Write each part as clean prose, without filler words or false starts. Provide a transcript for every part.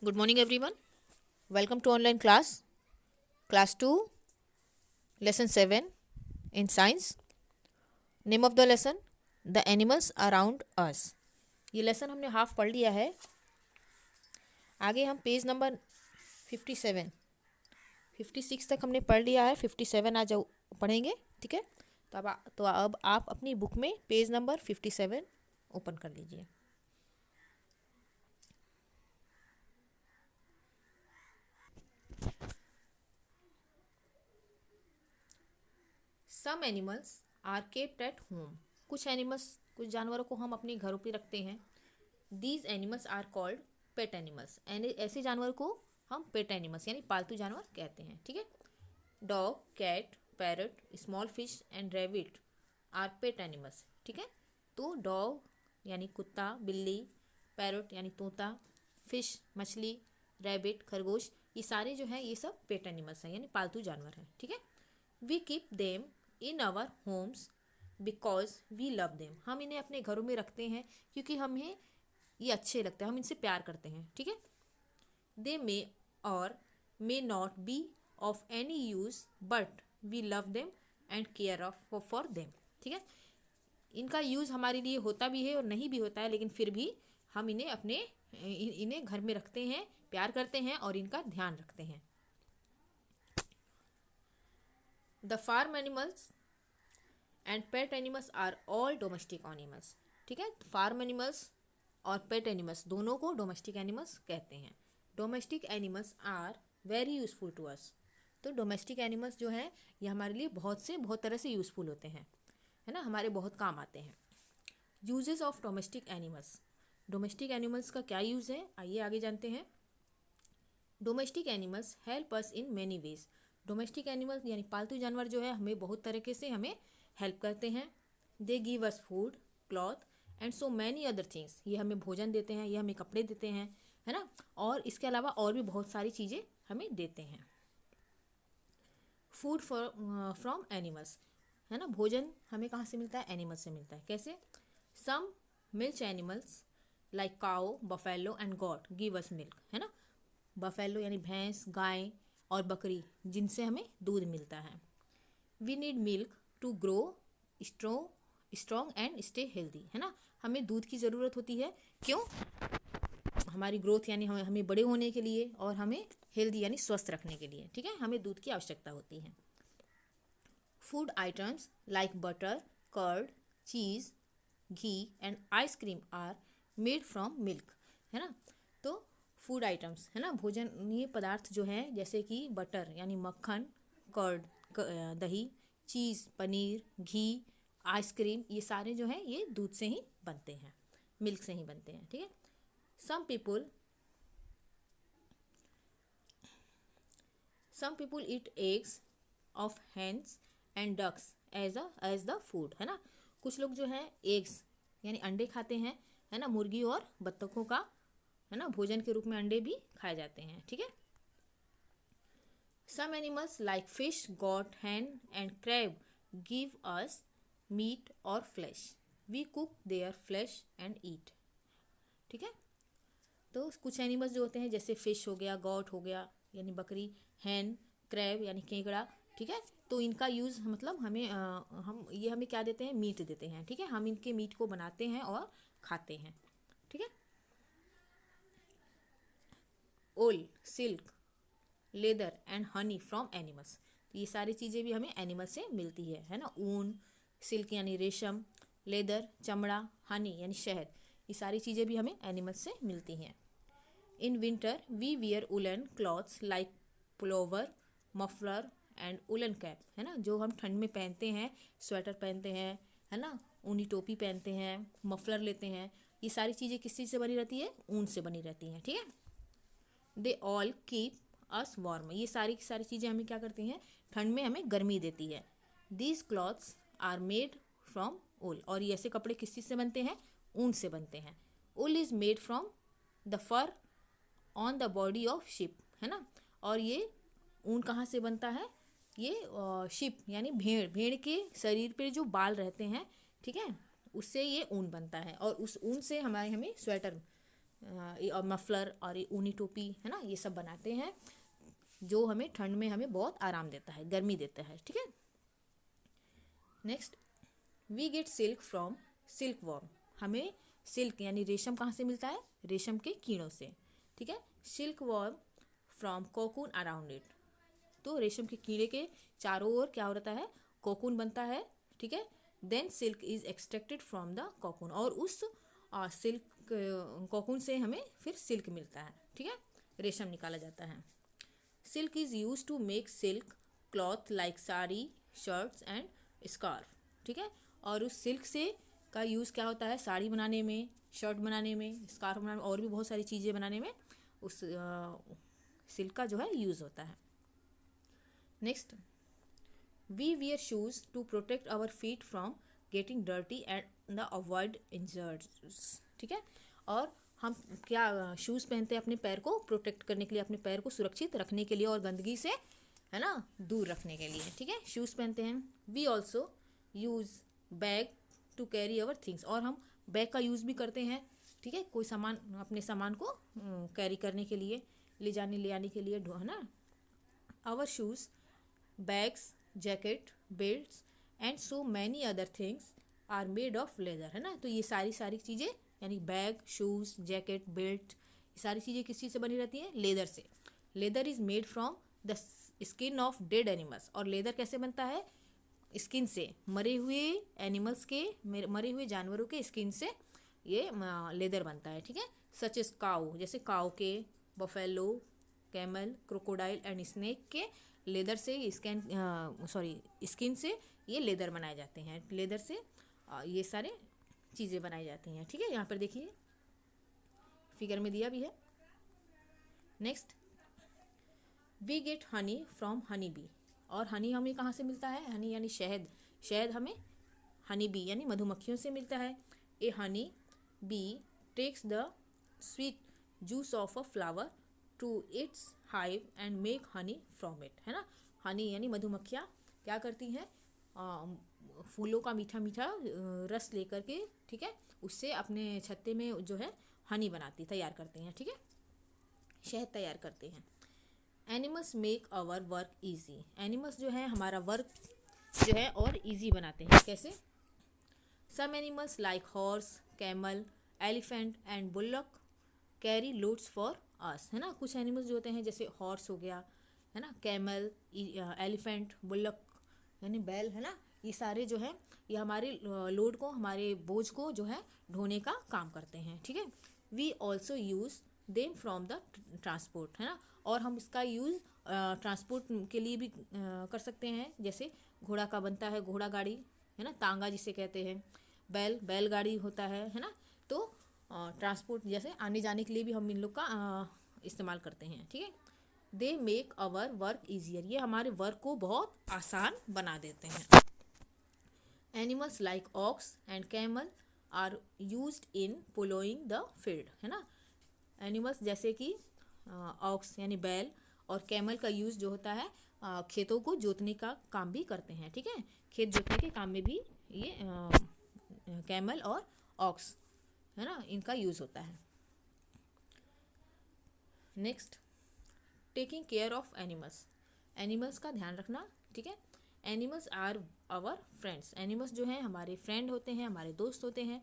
Good morning, everyone. Welcome to online class 2, lesson 7 in science. Name of the lesson: The Animals Around Us. ये lesson हमने half पढ़ लिया है। आगे हम पेज नंबर 57, 56 तक हमने पढ़ लिया है। 57 आज पढ़ेंगे, ठीक है। तो अब आप अपनी बुक में पेज नंबर 57 ओपन कर लीजिए। Some animals are kept at home. कुछ जानवरों को हम अपने घरों पे रखते हैं। These animals are called pet animals. ऐसे जानवर को हम पेट एनिमल्स यानी पालतू जानवर कहते हैं, ठीक है। Dog, cat, parrot, small fish and rabbit are pet animals, ठीक है। तो डॉग यानी कुत्ता, बिल्ली, पैरट यानी तोता, फिश मछली, रैबिट खरगोश, ये सारे जो हैं ये सब पेट एनिमल्स हैं यानी पालतू जानवर हैं, ठीक है। We keep them in our homes because we love them. हम इन्हें अपने घरों में रखते हैं क्योंकि हमें ये अच्छे लगते हैं, हम इनसे प्यार करते हैं, ठीक है। They may or may not be of any use but we love them and care of for them, ठीक है। इनका यूज़ हमारे लिए होता भी है और नहीं भी होता है, लेकिन फिर भी हम इन्हें घर में रखते हैं, प्यार करते हैं और इनका ध्यान रखते हैं। The farm animals and pet animals are all domestic animals, ठीक है। फार्म एनिमल्स और पेट एनिमल्स दोनों को डोमेस्टिक एनिमल्स कहते हैं। Domestic animals are very useful to us. तो डोमेस्टिक एनिमल्स जो हैं ये हमारे लिए बहुत तरह से यूज़फुल होते हैं, है ना, हमारे बहुत काम आते हैं। Uses of domestic animals. Domestic animals का क्या यूज़ है, आइए आगे जानते हैं। Domestic animals help us in many ways. Domestic animals यानी पालतू जानवर जो है हमें बहुत तरीके से हमें हेल्प करते हैं। They give us food, cloth and so many other things. ये हमें भोजन देते हैं, ये हमें कपड़े देते हैं, है ना, और इसके अलावा और भी बहुत सारी चीज़ें हमें देते हैं। फूड फ्रॉम एनिमल्स, है ना, भोजन हमें कहाँ से मिलता है, एनिमल्स से मिलता है। कैसे? Some milk animals like cow, buffalo and goat give us milk, है ना। बफेलो यानी भैंस, गाय और बकरी जिनसे हमें दूध मिलता है। We need milk to grow strong and stay healthy, है ना। हमें दूध की ज़रूरत होती है, क्यों? हमारी ग्रोथ यानी हमें बड़े होने के लिए और हमें हेल्दी यानी स्वस्थ रखने के लिए, ठीक है, हमें दूध की आवश्यकता होती है। Food items like butter, curd, cheese, ghee and ice cream are made from milk, है ना। तो फूड आइटम्स, है ना, भोजनीय पदार्थ जो हैं जैसे कि बटर यानी मक्खन, कर्ड दही, चीज़ पनीर, घी, आइसक्रीम, ये सारे जो हैं ये दूध से ही बनते हैं, मिल्क से ही बनते हैं, ठीक है। Some people eat eggs of hens and ducks as the food, है ना। कुछ लोग जो हैं एग्स यानी अंडे खाते हैं, है ना, मुर्गी और बत्तखों का, है ना, भोजन के रूप में अंडे भी खाए जाते हैं, ठीक है। Some animals like fish, goat, hen and crab give us meat और flesh. We cook their flesh and eat, ठीक है। तो कुछ एनिमल्स जो होते हैं जैसे फिश हो गया, गॉट हो गया यानी बकरी, हैन, क्रैब यानी केकड़ा, ठीक है। तो इनका यूज़ मतलब हमें क्या देते हैं, मीट देते हैं, ठीक है। हम इनके मीट को बनाते हैं और खाते हैं, ठीक है। ओल, silk, leather and honey from animals. तो ये सारी चीज़ें भी हमें एनिमल से मिलती है ना। ऊन, सिल्क यानी रेशम, लेदर चमड़ा, हनी यानी शहद, ये सारी चीज़ें भी हमें एनिमल से मिलती हैं। In winter we wear woollen clothes like pullover, muffler and woollen cap, है ना, जो हम ठंड में पहनते हैं, स्वेटर पहनते हैं, है ना, ऊनी टोपी पहनते हैं, मफलर लेते हैं, ये सारी चीज़ें किस चीज़ से बनी रहती है, ऊन से बनी रहती हैं, ठीक है। They all keep us warm, ये सारी की सारी चीज़ें हमें क्या करती हैं, ठंड में हमें गर्मी देती है। These clothes are made from wool, और ये ऐसे कपड़े किस चीज़ से बनते हैं, ऊन से बनते हैं। Wool is made from the fur on the body of sheep, है ना। और ये ऊन कहाँ से बनता है, ये शिप यानी भेड़ के शरीर पे जो बाल रहते हैं, ठीक है, उससे ये ऊन बनता है और उस ऊन से हमें स्वेटर और मफलर और ये ऊनी टोपी, है ना, ये सब बनाते हैं जो हमें ठंड में हमें बहुत आराम देता है, गर्मी देता है, ठीक है। Next, we get silk from silk worm. हमें सिल्क यानी रेशम कहाँ से मिलता है? रेशम के कीड़ों से, ठीक है। Silk worm from cocoon around it. तो रेशम के कीड़े के चारों ओर क्या होता है? कोकून बनता है, ठीक है। Then silk is extracted from the cocoon, और उस सिल्क कोकून से हमें फिर सिल्क मिलता है, ठीक है, रेशम निकाला जाता है। Silk is use to make silk cloth like sari, shirts and scarf, ठीक है। और उस सिल्क से का यूज़ क्या होता है? साड़ी बनाने में, शर्ट बनाने में, स्कार्फ बनाने में, और भी बहुत सारी चीज़ें बनाने में उस सिल्क का जो है यूज़ होता है। Next, we wear shoes to protect our feet from getting dirty and the avoid injuries, ठीक है। और हम क्या शूज़ पहनते हैं? अपने पैर को प्रोटेक्ट करने के लिए, अपने पैर को सुरक्षित रखने के लिए और गंदगी से, है ना, दूर रखने के लिए, ठीक है, शूज़ पहनते हैं। We also use bag to carry our things, और हम बैग का यूज़ भी करते हैं, ठीक है, कोई सामान, अपने सामान को कैरी करने के लिए, ले आने के लिए, है ना। Our shoes, bags, jacket, belts and so many other things are made of leather, है ना। तो ये सारी चीज़ें यानी बैग, शूज़, जैकेट, बेल्ट, ये सारी चीज़ें किस चीज़ से बनी रहती हैं? लेदर से। Leather is made from the skin of dead animals. और लेदर कैसे बनता है? स्किन से, मरे हुए एनिमल्स के, मरे हुए जानवरों के स्किन से ये लेदर बनता है, ठीक है। सच एज काऊ, जैसे काऊ के, buffalo, camel, crocodile and snake के लेदर से स्किन से ये लेदर बनाए जाते हैं। लेदर से ये सारे चीज़ें बनाई जाती हैं, ठीक है। यहाँ पर देखिए फिगर में दिया भी है। Next, we get honey from honey bee. और हनी हमें कहाँ से मिलता है? हनी यानी शहद। शहद हमें हनी बी यानी मधुमक्खियों से मिलता है। A honey bee takes the sweet juice of a flower to its hive and make honey from it, है ना। हनी यानी मधुमक्खियाँ क्या करती हैं? फूलों का मीठा मीठा रस लेकर के, ठीक है, उससे अपने छत्ते में जो है हनी तैयार करते हैं, ठीक है, शहद तैयार करते हैं। Animals make our work easy. Animals जो है हमारा वर्क जो है और ईजी बनाते हैं। कैसे? Some animals like horse, camel, elephant and bullock carry loads for us, है ना। कुछ एनिमल्स जो होते हैं जैसे हॉर्स हो गया, है ना, कैमल, एलिफेंट, बुल्लक यानी बैल, है ना, ये सारे जो है ये हमारे लोड को, हमारे बोझ को जो है ढोने का काम करते हैं, ठीक है। We also use them from the transport, है ना। और हम इसका यूज़ ट्रांसपोर्ट के लिए भी कर सकते हैं। जैसे घोड़ा का बनता है घोड़ा गाड़ी, है ना, तांगा जिसे कहते हैं। बैलगाड़ी होता है ना। तो ट्रांसपोर्ट जैसे आने जाने के लिए भी हम इन लोग का इस्तेमाल करते हैं, ठीक है। They make our work easier, ये हमारे वर्क को बहुत आसान बना देते हैं। Animals like ox and camel are used in ploughing the field, है ना। एनिमल्स जैसे कि ऑक्स यानी बैल और कैमल का यूज़ जो होता है खेतों को जोतने का काम भी करते हैं, ठीक है। खेत जोतने के काम में भी ये कैमल और ऑक्स, है ना, इनका यूज़ होता है। Next, taking care of animals. Animals का ध्यान रखना, ठीक है। Animals are our friends. Animals जो हैं हमारे फ्रेंड होते हैं, हमारे दोस्त होते हैं।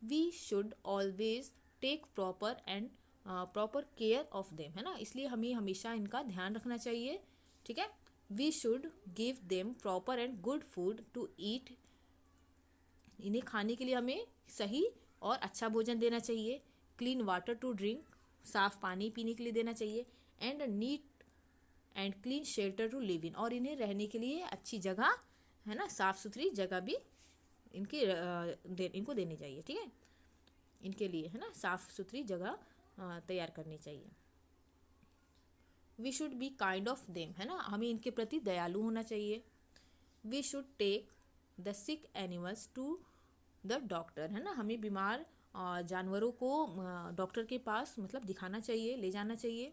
We should always take proper care of them, है ना। इसलिए हमें हमेशा इनका ध्यान रखना चाहिए, ठीक है। We should give them proper and good food to eat. इन्हें खाने के लिए हमें सही और अच्छा भोजन देना चाहिए। क्लीन वाटर टू ड्रिंक, साफ पानी पीने के लिए देना चाहिए। And neat and clean shelter to live in, और इन्हें रहने के लिए अच्छी जगह, है ना, साफ़ सुथरी जगह भी इनको देनी चाहिए, ठीक है। इनके लिए, है ना, साफ़ सुथरी जगह तैयार करनी चाहिए। We should be kind of them, है ना, हमें इनके प्रति दयालु होना चाहिए। We should take the sick animals to the doctor, है ना, हमें बीमार जानवरों को डॉक्टर के पास मतलब दिखाना चाहिए, ले जाना चाहिए।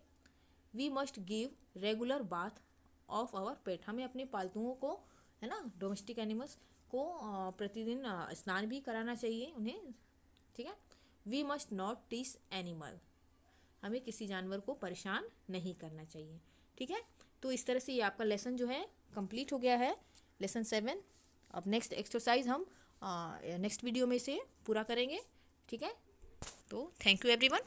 We must give regular bath of our pet, हमें अपने पालतुओं को, है ना, डोमेस्टिक एनिमल्स को प्रतिदिन स्नान भी कराना चाहिए उन्हें, ठीक है। वी मस्ट नॉट टीस एनिमल, हमें किसी जानवर को परेशान नहीं करना चाहिए। ठीक है, तो इस तरह से ये आपका लेसन जो है कंप्लीट हो गया है, लेसन 7। अब नेक्स्ट एक्सरसाइज हम नेक्स्ट वीडियो में से पूरा करेंगे। ठीक है, तो थैंक यू एवरीवन।